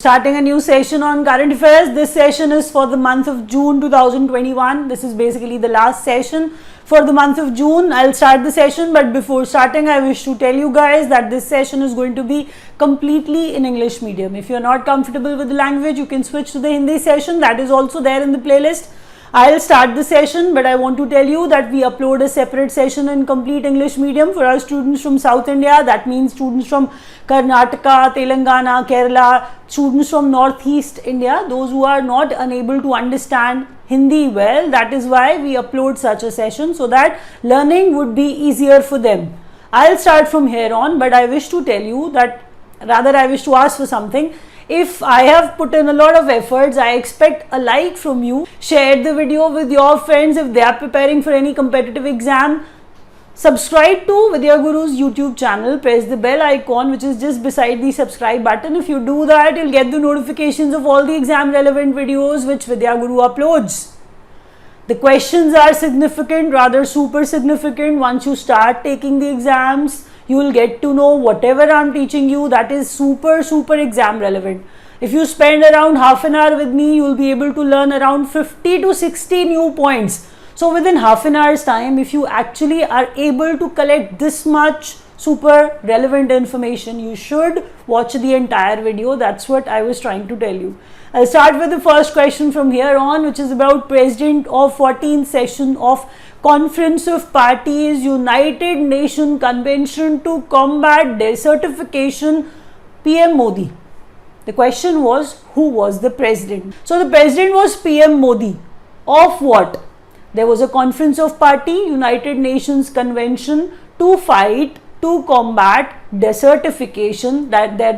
Starting a new session on current affairs. This session is for the month of June 2021. This is basically the last session for the month of June. I'll start the session, but before starting, I wish to tell you guys that this session is going to be completely in English medium. If you're not comfortable with the language, you can switch to the Hindi session. That is also there in the playlist. I'll start the session, but I want to tell you that we upload a separate session in complete English medium for our students from South India. That means students from Karnataka, Telangana, Kerala, students from Northeast India, those who are not unable to understand Hindi well. That is why we upload such a session, so that learning would be easier for them. I'll start from here on, but I wish to tell you that, rather I wish to ask for something. If I have put in a lot of efforts, I expect a like from you. Share the video with your friends if they are preparing for any competitive exam. Subscribe to Vidya Guru's YouTube channel. Press the bell icon which is just beside the subscribe button. If you do that, you'll get the notifications of all the exam relevant videos which Vidya Guru uploads. The questions are significant, rather super significant. Once you start taking the exams, you will get to know whatever I'm teaching you, that is super exam relevant. If you spend around half an hour with me, you will be able to learn around 50 to 60 new points. So within half an hour's time, if you actually are able to collect this much super relevant information, you should watch the entire video. That's what I was trying to tell you. I'll start with the first question from here on, which is about President of 14th session of Conference of Parties, United Nations Convention to Combat Desertification, PM Modi. The question was, who was the president? So the president was PM Modi. Of what? There was a Conference of Party, United Nations Convention to combat desertification.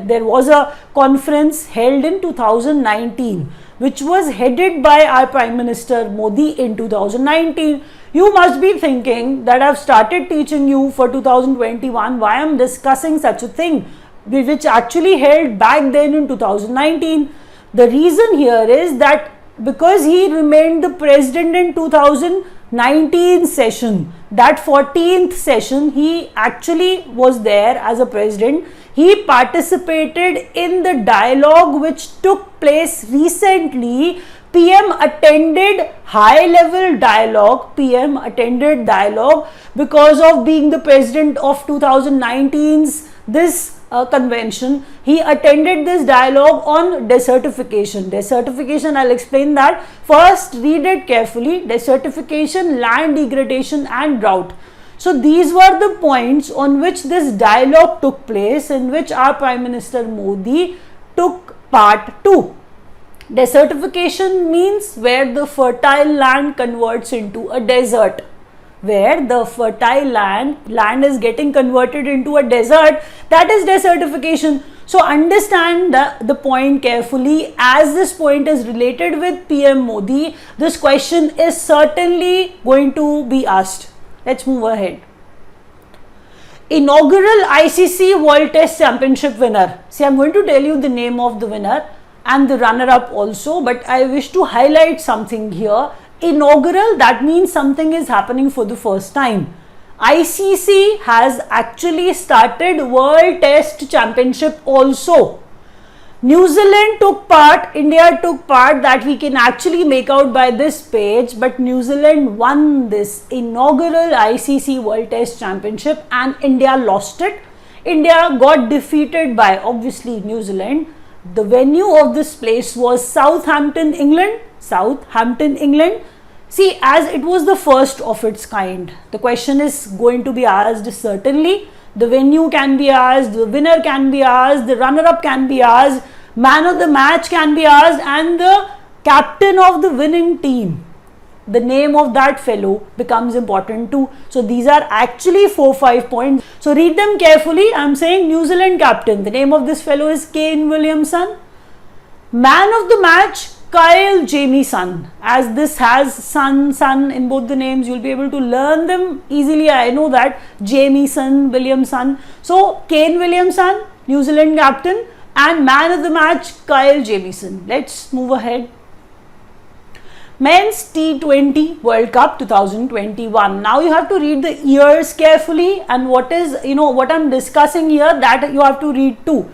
There was a conference held in 2019, which was headed by our Prime Minister Modi in 2019. You must be thinking that I've started teaching you for 2021. Why I'm discussing such a thing, which actually held back then in 2019. The reason here is that because he remained the president in 2019 session, that 14th session, he actually was there as a president. He participated in the dialogue which took place recently. PM attended high level dialogue. PM attended dialogue because of being the president of 2019's this convention. He attended this dialogue on desertification. Desertification, I'll explain that. First, read it carefully. Desertification, land degradation and drought. So these were the points on which this dialogue took place, in which our Prime Minister Modi took part too. Desertification means where the fertile land converts into a desert. Where the fertile land is getting converted into a desert, that is desertification. So understand the point carefully, as this point is related with PM Modi. This question is certainly going to be asked. Let's move ahead. Inaugural ICC World Test Championship winner. See, I'm going to tell you the name of the winner and the runner-up also, but I wish to highlight something here. Inaugural, that means something is happening for the first time. ICC has actually started World Test Championship also. New Zealand took part, India took part, that we can actually make out by this page, but New Zealand won this inaugural ICC World Test Championship and India lost it. India got defeated by obviously New Zealand. The venue of this place was Southampton, England. Southampton, England. See, as it was the first of its kind, the question is going to be asked certainly. The venue can be asked, the winner can be asked, the runner-up can be asked, man of the match can be asked, and the captain of the winning team. The name of that fellow becomes important too. So these are actually 4-5 points. So read them carefully. I'm saying New Zealand captain. The name of this fellow is Kane Williamson. Man of the match, Kyle Jamieson. As this has son in both the names, you'll be able to learn them easily. I know that. Jamieson, Williamson. So Kane Williamson, New Zealand captain, and man of the match, Kyle Jamieson. Let's move ahead. Men's T20 World Cup 2021. Now you have to read the years carefully, and what I'm discussing here, that you have to read too.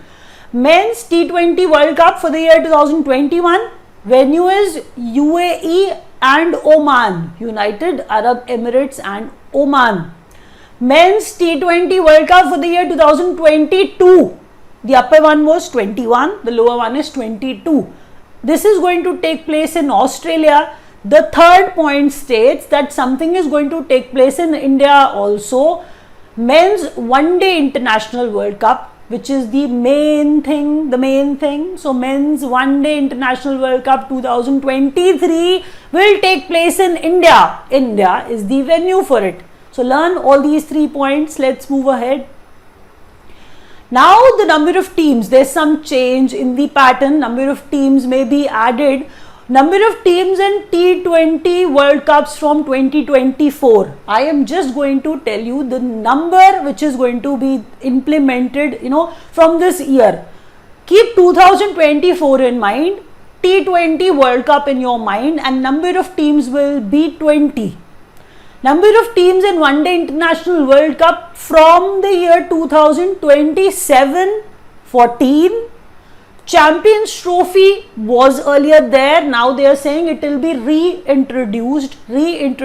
Men's T20 World Cup for the year 2021. Venue is UAE and Oman, United Arab Emirates and Oman. Men's T20 World Cup for the year 2022. The upper one was 21, the lower one is 22. This is going to take place in Australia. The third point states that something is going to take place in India also. Men's One Day International World Cup, which is the main thing. So Men's One Day International World Cup 2023 will take place in India. India is the venue for it. So learn all these 3 points. Let's move ahead. Now the number of teams, there's some change in the pattern. Number of teams may be added. Number of teams in T20 World Cups from 2024. I am just going to tell you the number which is going to be implemented, from this year. Keep 2024 in mind, T20 World Cup in your mind, and number of teams will be 20. Number of teams in One Day International World Cup from the year 2027, 14. Champions Trophy was earlier there. Now they are saying it will be reintroduced in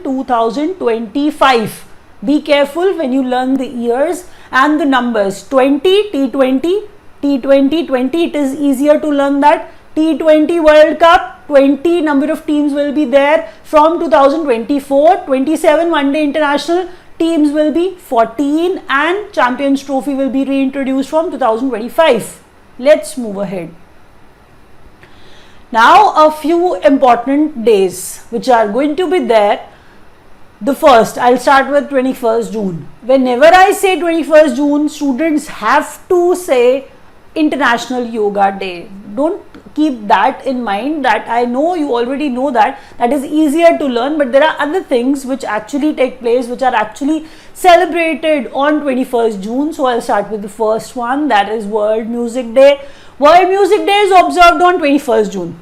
2025. Be careful when you learn the years and the numbers. 20 T20, T20 20. It is easier to learn that. T20 World Cup, 20 number of teams will be there from 2024. 27 One Day International teams will be 14, and Champions Trophy will be reintroduced from 2025. Let's move ahead. Now a few important days which are going to be there. The first, I'll start with 21st June. Whenever I say 21st June, students have to say International Yoga Day. Don't keep that in mind, that I know you already know that is easier to learn, but there are other things which actually take place, which are actually celebrated on 21st June. So I'll start with the first one, that is World Music Day. World Music Day is observed on 21st June.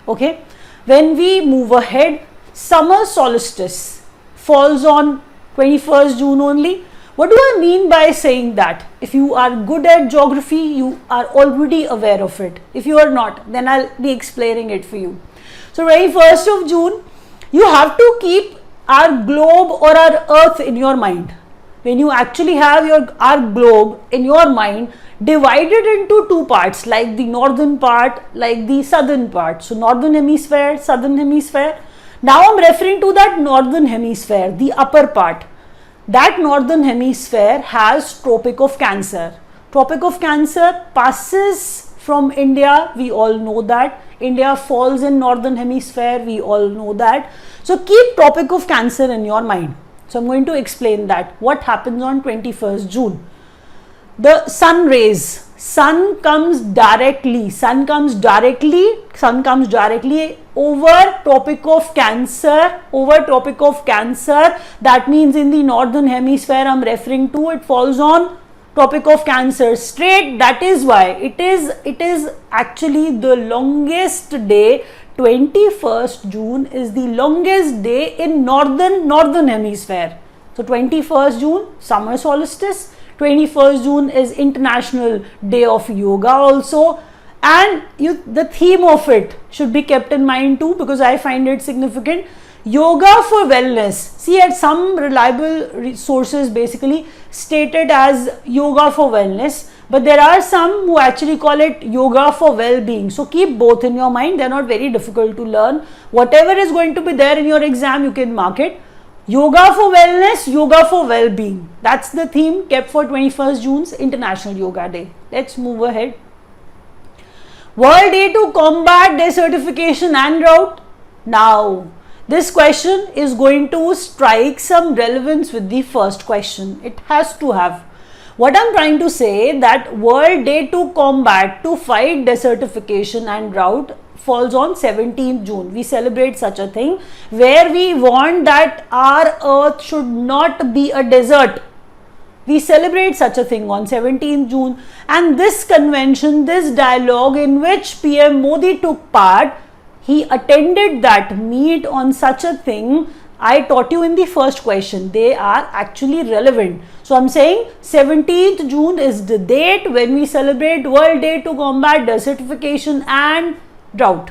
Okay, when we move ahead, summer solstice falls on 21st June only. What do I mean by saying that? If you are good at geography, you are already aware of it. If you are not, then I'll be explaining it for you. So 21st of June, you have to keep our globe or our earth in your mind. When you actually have our globe in your mind, divided into two parts, like the northern part, like the southern part. So northern hemisphere, southern hemisphere. Now I'm referring to that northern hemisphere, the upper part. That northern hemisphere has Tropic of Cancer. Tropic of Cancer passes from India, we all know that. India falls in northern hemisphere, we all know that. So keep Tropic of Cancer in your mind. So I'm going to explain that. What happens on 21st June? The sun rays, sun comes directly over Tropic of Cancer, that means in the northern hemisphere I'm referring to, it falls on Tropic of Cancer straight. That is why it is actually the longest day. 21st June is the longest day in northern hemisphere. So 21st June, summer solstice. 21st June is International Day of Yoga also, and the theme of it should be kept in mind too, because I find it significant. Yoga for wellness. See, at some reliable sources basically stated as yoga for wellness, but there are some who actually call it yoga for well-being. So keep both in your mind. They are not very difficult to learn. Whatever is going to be there in your exam, you can mark it. Yoga for wellness, yoga for well-being. That's the theme kept for 21st June's International Yoga Day. Let's move ahead. World Day to Combat Desertification and Drought. Now, this question is going to strike some relevance with the first question. It has to have. What I'm trying to say, that World Day to fight desertification and drought falls on 17th June. We celebrate such a thing where we want that our earth should not be a desert. We celebrate such a thing on 17th June, and this convention, this dialogue in which PM Modi took part, he attended that meet on such a thing. I taught you in the first question. They are actually relevant. So I'm saying 17th June is the date when we celebrate World Day to Combat Desertification and Drought.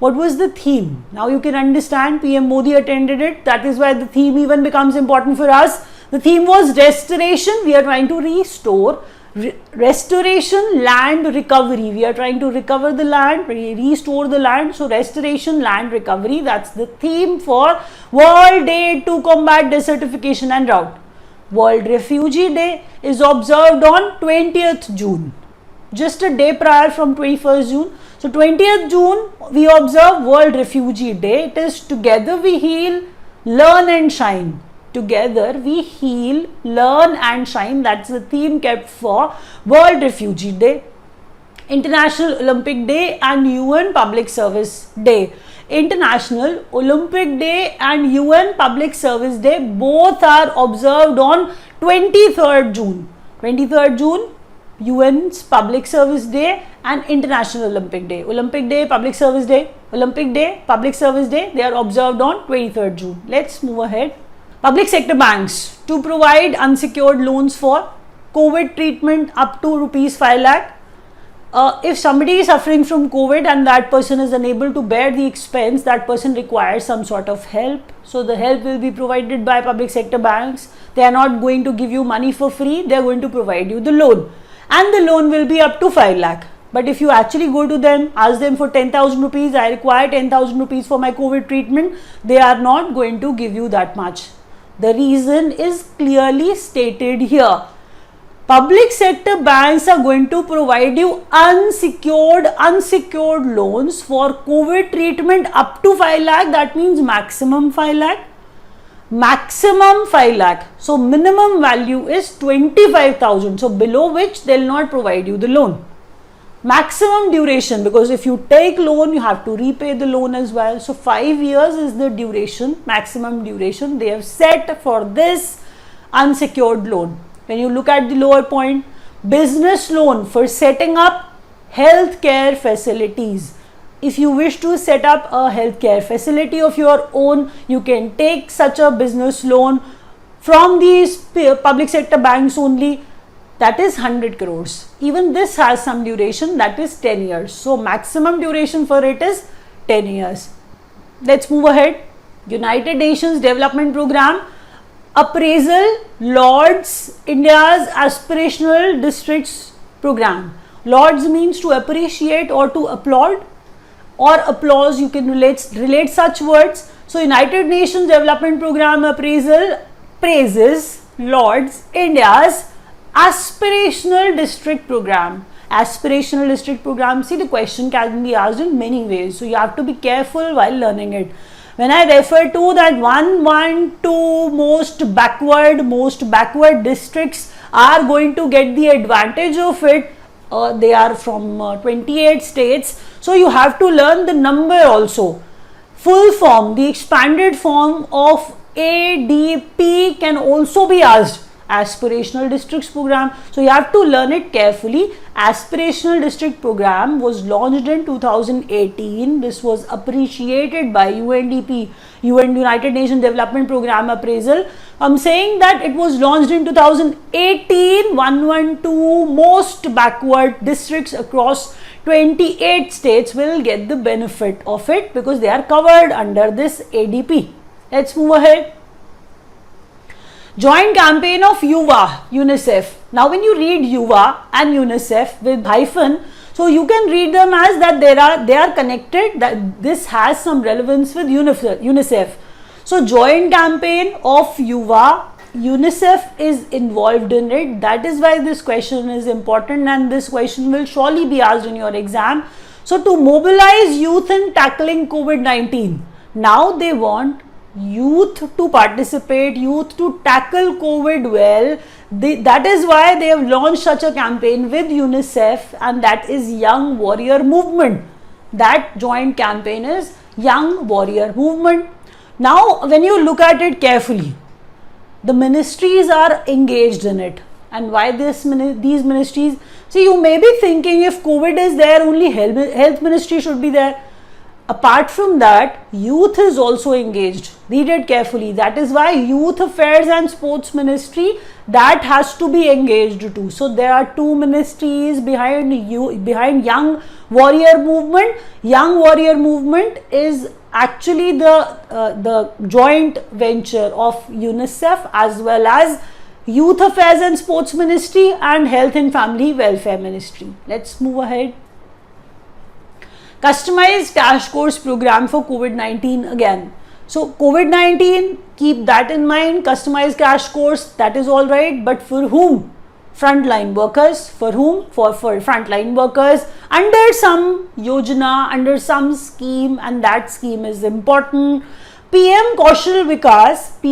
What was the theme? Now you can understand. PM Modi attended it. That is why the theme even becomes important for us. The theme was restoration. We are trying to restore. Restoration, land recovery. We are trying to recover the land, restore the land. So restoration, land recovery. That's the theme for World Day to Combat Desertification and Drought. World Refugee Day is observed on 20th June. Just a day prior from 21st June. So 20th June we observe World Refugee Day. It is Together We Heal, Learn and Shine. Together we heal, learn and shine. That's the theme kept for World Refugee Day. International Olympic Day and UN Public Service Day. International Olympic Day and UN Public Service Day both are observed on 23rd June. 23rd June, UN's Public Service Day and International Olympic Day. Olympic Day, Public Service Day, Olympic Day, Public Service Day, they are observed on 23rd June. Let's move ahead. Public sector banks to provide unsecured loans for COVID treatment up to rupees 5 lakh. If somebody is suffering from COVID and that person is unable to bear the expense, that person requires some sort of help. So the help will be provided by public sector banks. They are not going to give you money for free. They are going to provide you the loan. And the loan will be up to 5 lakh. But if you actually go to them, ask them for 10,000 rupees, I require 10,000 rupees for my COVID treatment, they are not going to give you that much. The reason is clearly stated here. Public sector banks are going to provide you unsecured loans for COVID treatment up to 5 lakh. That means maximum 5 lakh. Maximum 5 lakh. So minimum value is 25,000. So below which they will not provide you the loan. Maximum duration, because if you take loan, you have to repay the loan as well. So 5 years is the duration, maximum duration they have set for this unsecured loan. When you look at the lower point, business loan for setting up healthcare facilities. If you wish to set up a healthcare facility of your own, you can take such a business loan from these public sector banks only. That is 100 crores. Even this has some duration, that is 10 years. So maximum duration for it is 10 years. Let's move ahead. United Nations Development Program Appraisal Lords India's Aspirational Districts Program. Lords means to appreciate or to applaud or applause. You can relate such words. So United Nations Development Program Appraisal praises Lords India's Aspirational District Program. Aspirational District Program, see, the question can be asked in many ways. So you have to be careful while learning it. When I refer to that 1, 2 most backward districts are going to get the advantage of it, they are from 28 states. So you have to learn the number also. Full form, the expanded form of ADP can also be asked. Aspirational Districts Program. So you have to learn it carefully. Aspirational District Program was launched in 2018. This was appreciated by UNDP, United Nations Development Program Appraisal. I'm saying that it was launched in 2018. 112 most backward districts across 28 states will get the benefit of it because they are covered under this ADP. Let's move ahead. Joint campaign of UVA, UNICEF. Now when you read UVA and UNICEF with hyphen, so you can read them as that they are connected, that this has some relevance with UNICEF. So joint campaign of UVA, UNICEF is involved in it. That is why this question is important and this question will surely be asked in your exam. So to mobilize youth in tackling COVID-19, now they want youth to participate, youth to tackle COVID well. That is why they have launched such a campaign with UNICEF, and that is Young Warrior Movement. That joint campaign is Young Warrior Movement. Now when you look at it carefully, the ministries are engaged in it. And why these ministries? See, you may be thinking if COVID is there, only health ministry should be there. Apart from that, youth is also engaged. Read it carefully. That is why Youth Affairs and Sports Ministry, that has to be engaged too. So there are two ministries behind Young Warrior Movement. Young Warrior Movement is actually the joint venture of UNICEF as well as Youth Affairs and Sports Ministry and Health and Family Welfare Ministry. Let's move ahead. Customized crash course program for COVID-19 again. So COVID-19, keep that in mind. Customized crash course, that is all right. But for whom? Frontline workers. For whom? For frontline workers under some yojana, under some scheme, and that scheme is important. PM Kaushal Vikas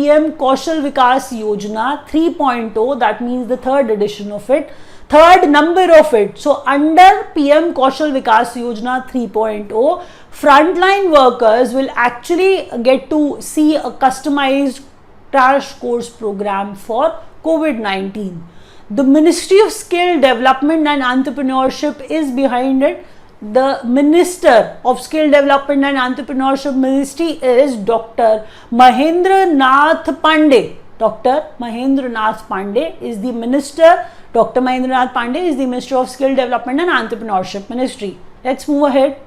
Yojana 3.0, that means the third edition of it. Third number of it. So under PM Kaushal Vikas Yojana 3.0, frontline workers will actually get to see a customized crash course program for COVID-19. The Ministry of Skill Development and Entrepreneurship is behind it. The Minister of Skill Development and Entrepreneurship Ministry is Dr. Mahendra Nath Pandey. Dr. Mahendra Nath Pandey is the Minister. Dr. Mahendra Nath Pandey is the Minister of Skill Development and Entrepreneurship Ministry. Let's move ahead.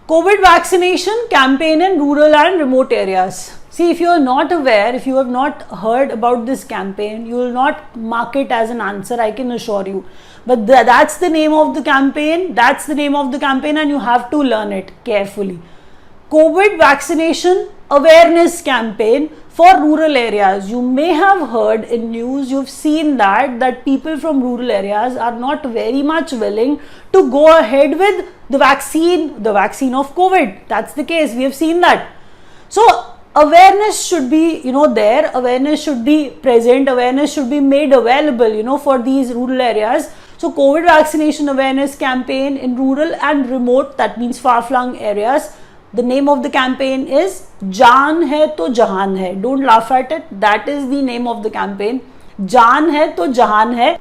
COVID vaccination campaign in rural and remote areas. See, if you are not aware, if you have not heard about this campaign, you will not mark it as an answer, I can assure you. But that's the name of the campaign. That's the name of the campaign, and you have to learn it carefully. COVID vaccination awareness campaign for rural areas. You may have heard in news, you've seen that people from rural areas are not very much willing to go ahead with the vaccine of COVID. That's the case. We have seen that. So awareness should be, there. Awareness should be present. Awareness should be made available, for these rural areas. So COVID vaccination awareness campaign in rural and remote, that means far-flung areas. The name of the campaign is Jaan Hai To Jahan Hai. Don't laugh at it. That is the name of the campaign. Jaan Hai To Jahan Hai.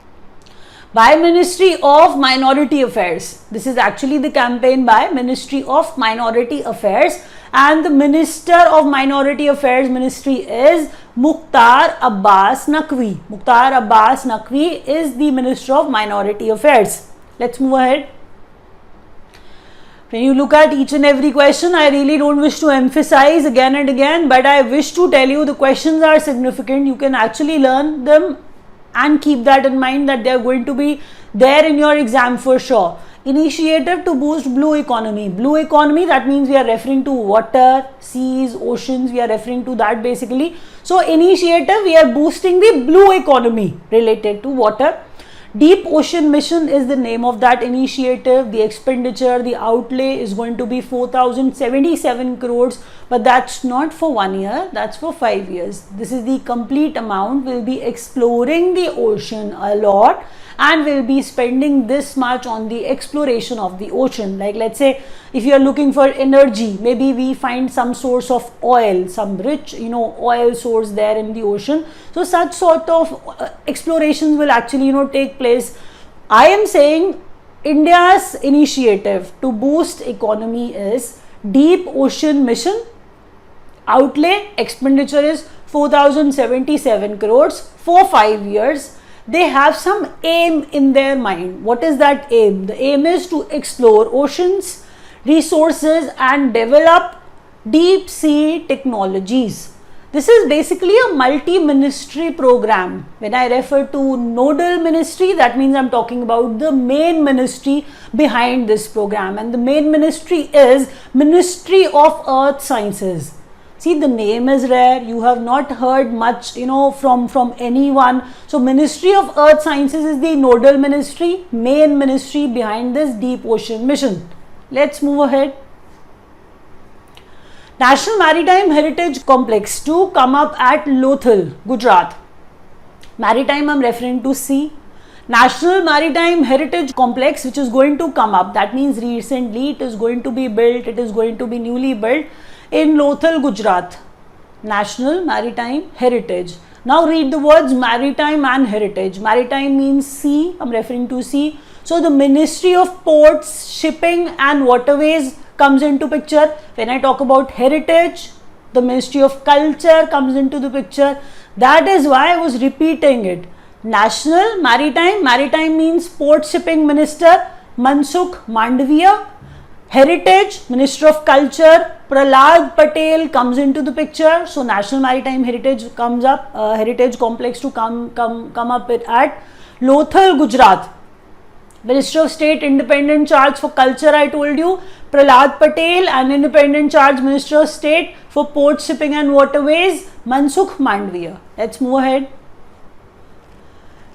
By Ministry of Minority Affairs. This is actually the campaign by Ministry of Minority Affairs. And the Minister of Minority Affairs Ministry is Mukhtar Abbas Naqvi. Mukhtar Abbas Naqvi is the Minister of Minority Affairs. Let's move ahead. When you look at each and every question, I really don't wish to emphasize again and again, but I wish to tell you the questions are significant. You can actually learn them and keep that in mind that they are going to be there in your exam for sure. Initiative to boost blue economy. Blue economy, that means we are referring to water, seas, oceans, we are referring to that basically. So initiative, we are boosting the blue economy related to water. Deep Ocean Mission is the name of that initiative. The expenditure, the outlay is going to be 4,077 crores, but that's not for 1 year, that's for 5 years. This is the complete amount. We'll be exploring the ocean a lot and we'll be spending this much on the exploration of the ocean. Like let's say if you are looking for energy, maybe we find some source of oil, some rich oil source there in the ocean. So such sort of explorations will actually take place. I am saying India's initiative to boost economy is Deep Ocean Mission. Outlay expenditure is 4,077 crores for 5 years. They have some aim in their mind. What is that aim? The aim is to explore oceans, resources and develop deep sea technologies. This is basically a multi-ministry program. When I refer to nodal ministry, that means I'm talking about the main ministry behind this program, and the main ministry is Ministry of Earth Sciences. See, the name is rare. You have not heard much, from anyone. So Ministry of Earth Sciences is the nodal ministry, main ministry behind this Deep Ocean Mission. Let's move ahead. National Maritime Heritage Complex to come up at Lothal, Gujarat. Maritime, I'm referring to sea. National Maritime Heritage Complex, which is going to come up. That means recently it is going to be built. It is going to be newly built in Lothal, Gujarat. National Maritime Heritage. Now read the words maritime and heritage. Maritime means sea, I'm referring to sea. So the Ministry of Ports, Shipping and Waterways comes into picture. When I talk about heritage, the Ministry of Culture comes into the picture. That is why I was repeating it. National Maritime, maritime means Port Shipping Minister Mansukh Mandavia. Heritage, Minister of Culture Prahlad Patel comes into the picture. So National Maritime Heritage comes up, Heritage Complex to come up at Lothal, Gujarat. Minister of State independent charge for culture, I told you, Prahlad Patel, and independent charge Minister of State for Port Shipping and Waterways, Mansukh Mandavia. Let's move ahead.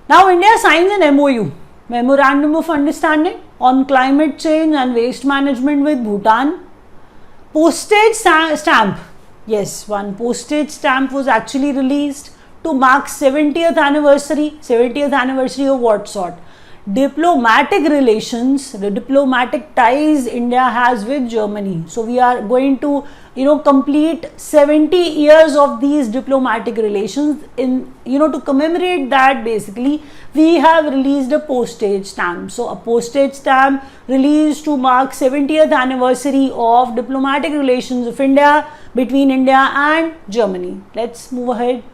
Now India signs an MOU, Memorandum of Understanding on Climate Change and Waste Management with Bhutan. Postage stamp, yes, one postage stamp was actually released to mark 70th anniversary of what sort? Diplomatic relations, the diplomatic ties India has with Germany. So we are going to, complete 70 years of these diplomatic relations. In, to commemorate that, basically, we have released a postage stamp. So a postage stamp released to mark 70th anniversary of diplomatic relations of India between India and Germany. Let's move ahead.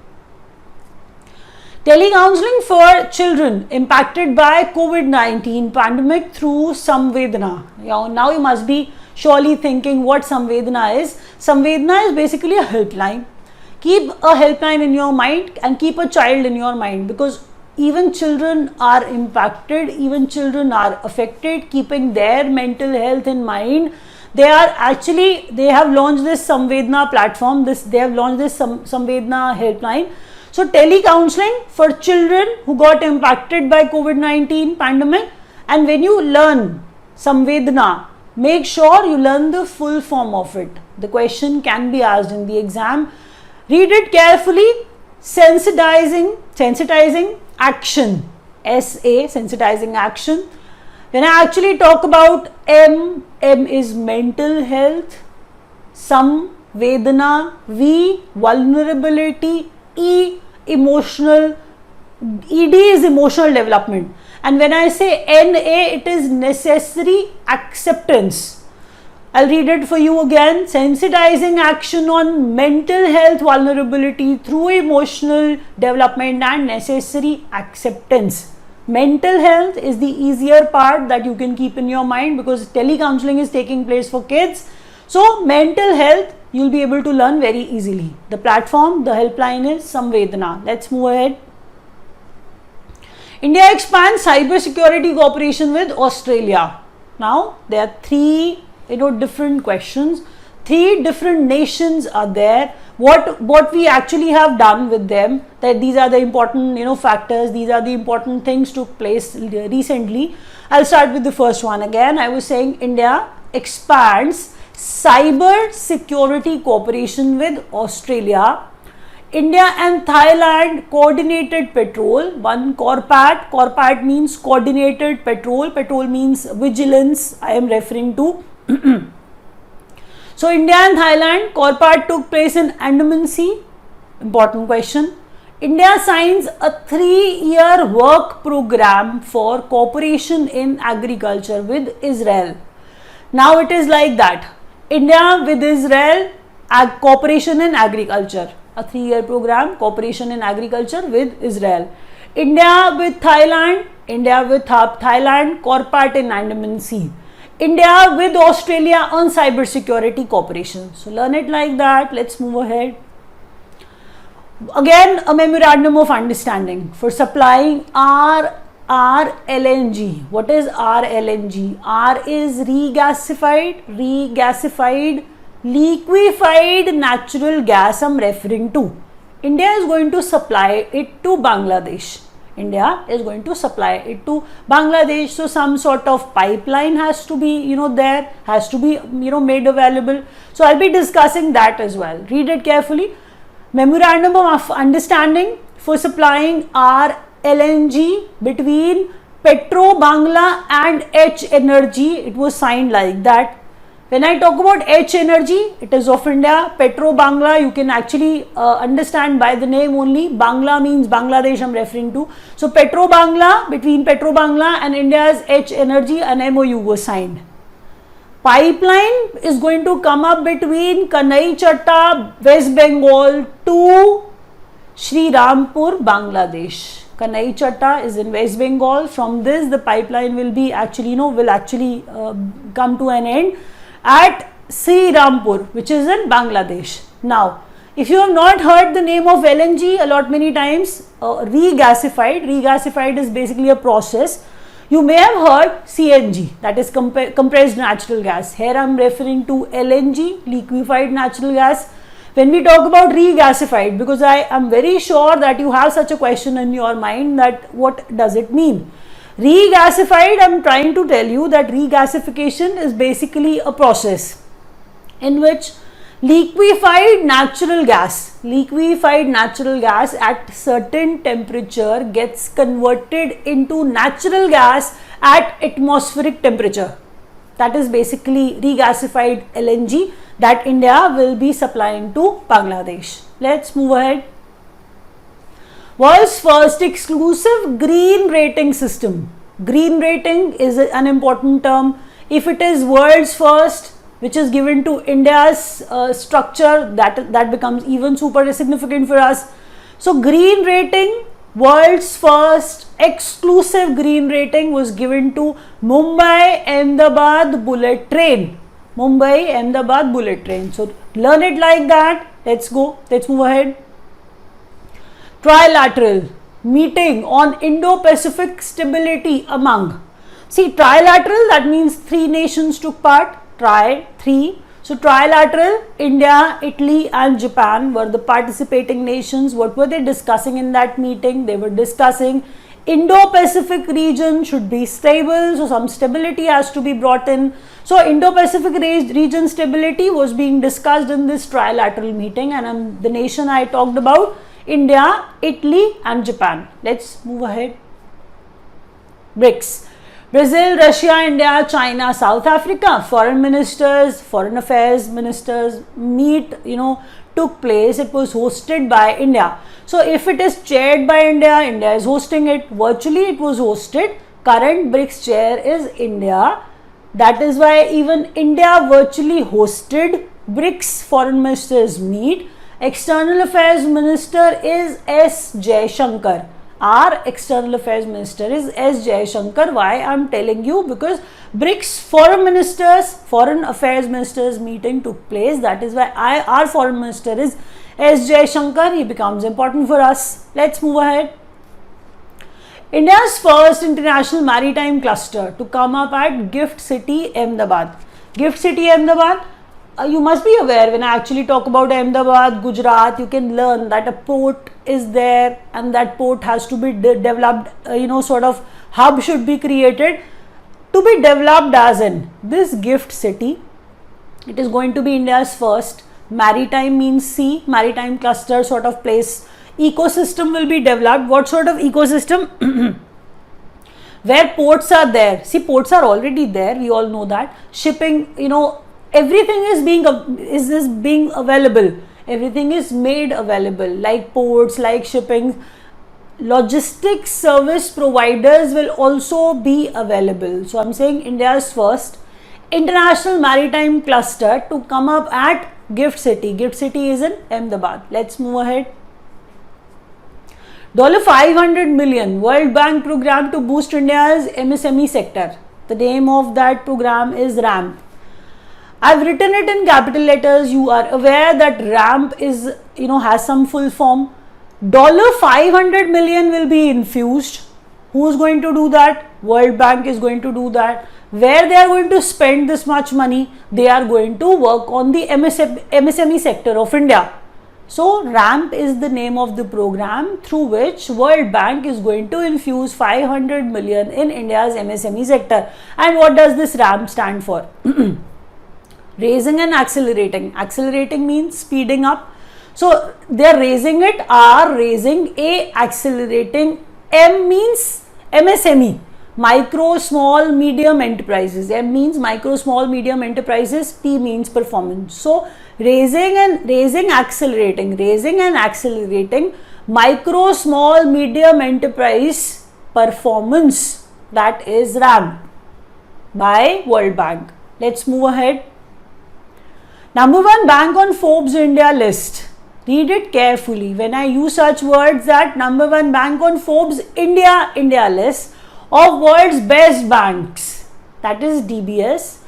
Telecounseling for children impacted by COVID-19 pandemic through Samvedana. Now you must be surely thinking what Samvedana is. Samvedana is basically a helpline. Keep a helpline in your mind and keep a child in your mind, because even children are impacted, even children are affected. Keeping their mental health in mind, they have launched this Samvedana platform, they have launched this Samvedana helpline. So telecounseling for children who got impacted by COVID-19 pandemic. And when you learn Samvedana, make sure you learn the full form of it. The question can be asked in the exam. Read it carefully. Sensitizing action, SA, sensitizing action. When I actually talk about M is mental health, Samvedana, V, vulnerability, E, emotional, ED is emotional development. And when I say NA, it is necessary acceptance. I'll read it for you again. Sensitizing action on mental health vulnerability through emotional development and necessary acceptance. Mental health is the easier part that you can keep in your mind, because telecounseling is taking place for kids. So mental health you'll be able to learn very easily. The platform, the helpline is Samvedana. Let's move ahead. India expands cyber security cooperation with Australia. Now there are three different questions. 3 different nations are there. What we actually have done with them, that these are the important factors, these are the important things took place recently. I'll start with the first one again. I was saying India expands cyber security cooperation with Australia. India and Thailand coordinated patrol. One CORPAT. CORPAT means coordinated patrol. Patrol means vigilance. I am referring to. So India and Thailand CORPAT took place in Andaman Sea. Important question. India signs a 3-year work program for cooperation in agriculture with Israel. Now it is like that. India with Israel, cooperation in agriculture. A 3-year program, cooperation in agriculture with Israel. India with Thailand, CORPAT in Andaman Sea. India with Australia on cyber security cooperation. So learn it like that. Let's move ahead. Again, a memorandum of understanding for supplying RLNG. What is RLNG? R is regasified liquefied natural gas I'm referring to. India is going to supply it to Bangladesh. So some sort of pipeline has to be made available. So I'll be discussing that as well. Read it carefully. Memorandum of understanding for supplying RLNG between Petro Bangla and H Energy. It was signed like that. When I talk about H Energy, it is of India. Petro Bangla, you can actually understand by the name only. Bangla means Bangladesh, I'm referring to. So Petro Bangla, between Petro Bangla and India's H Energy, an MOU was signed. Pipeline is going to come up between Kanai Chatta, West Bengal to Sri Rampur, Bangladesh. Kanai Chatta is in West Bengal. From this, the pipeline will be actually, come to an end at Sri Rampur, which is in Bangladesh. Now, if you have not heard the name of LNG a lot many times, regasified is basically a process. You may have heard CNG, that is compressed natural gas. Here I am referring to LNG, liquefied natural gas. When we talk about regasified, because I am very sure that you have such a question in your mind, that what does it mean? Regasified, I am trying to tell you that regasification is basically a process in which liquefied natural gas at certain temperature gets converted into natural gas at atmospheric temperature. That is basically regasified LNG that India will be supplying to Bangladesh. Let's move ahead. World's first exclusive green rating system. Green rating is an important term. If it is world's first, which is given to India's structure, that becomes even super significant for us. So green rating, world's first exclusive green rating was given to Mumbai-Ahmedabad bullet train. Mumbai-Ahmedabad bullet train. So learn it like that. Let's go. Let's move ahead. Trilateral meeting on Indo-Pacific stability among. See, trilateral, that means 3 nations took part. Three. So trilateral, India, Italy and Japan were the participating nations. What were they discussing in that meeting? They were discussing Indo-Pacific region should be stable, so some stability has to be brought in. So Indo-Pacific region stability was being discussed in this trilateral meeting, and the nation I talked about, India, Italy and Japan. Let's move ahead. BRICS. Brazil, Russia, India, China, South Africa. Foreign ministers, foreign affairs ministers meet, took place. It was hosted by India. So if it is chaired by India, India is hosting it. Virtually it was hosted. Current BRICS chair is India. That is why even India virtually hosted BRICS foreign ministers meet. External Affairs Minister is S. Jaishankar. Our External Affairs Minister is S. Jaishankar. Why I am telling you? Because BRICS Foreign Affairs Ministers meeting took place. That is why our Foreign Minister is S. Jaishankar. He becomes important for us. Let's move ahead. India's first international maritime cluster to come up at Gift City, Ahmedabad. Gift City, Ahmedabad. You must be aware, when I actually talk about Ahmedabad, Gujarat, you can learn that a port is there and that port has to be developed, sort of hub should be created. To be developed as in this Gift City, it is going to be India's first. Maritime means sea, maritime cluster sort of place. Ecosystem will be developed. What sort of ecosystem? Where ports are there. See, ports are already there, we all know that. Shipping, everything is being available. Everything is made available, like ports, like shipping. Logistics service providers will also be available. So I'm saying India's first international maritime cluster to come up at Gift City. Gift City is in Ahmedabad. Let's move ahead. $500 million World Bank program to boost India's MSME sector. The name of that program is RAMP. I've written it in capital letters. You are aware that RAMP is, has some full form. $500 million will be infused. Who is going to do that? World Bank is going to do that. Where they are going to spend this much money? They are going to work on the MSME sector of India. So RAMP is the name of the program through which World Bank is going to infuse 500 million in India's MSME sector. And what does this RAMP stand for? Raising and accelerating. Accelerating means speeding up. So they are raising it, R raising, A accelerating, M means MSME. Micro, small, medium enterprises. M means micro, small, medium enterprises. P means performance. So raising and accelerating. Micro, small, medium enterprise performance. That is RAM by World Bank. Let's move ahead. Number 1 bank on Forbes India list. Read it carefully. When I use such words that number 1 bank on Forbes India list of world's best banks, that is DBS.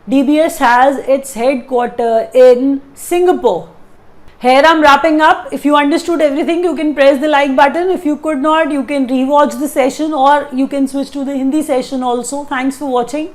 DBS has its headquarters in Singapore. Here I'm wrapping up. If you understood everything, you can press the like button. If you could not, you can rewatch the session or you can switch to the Hindi session also. Thanks for watching.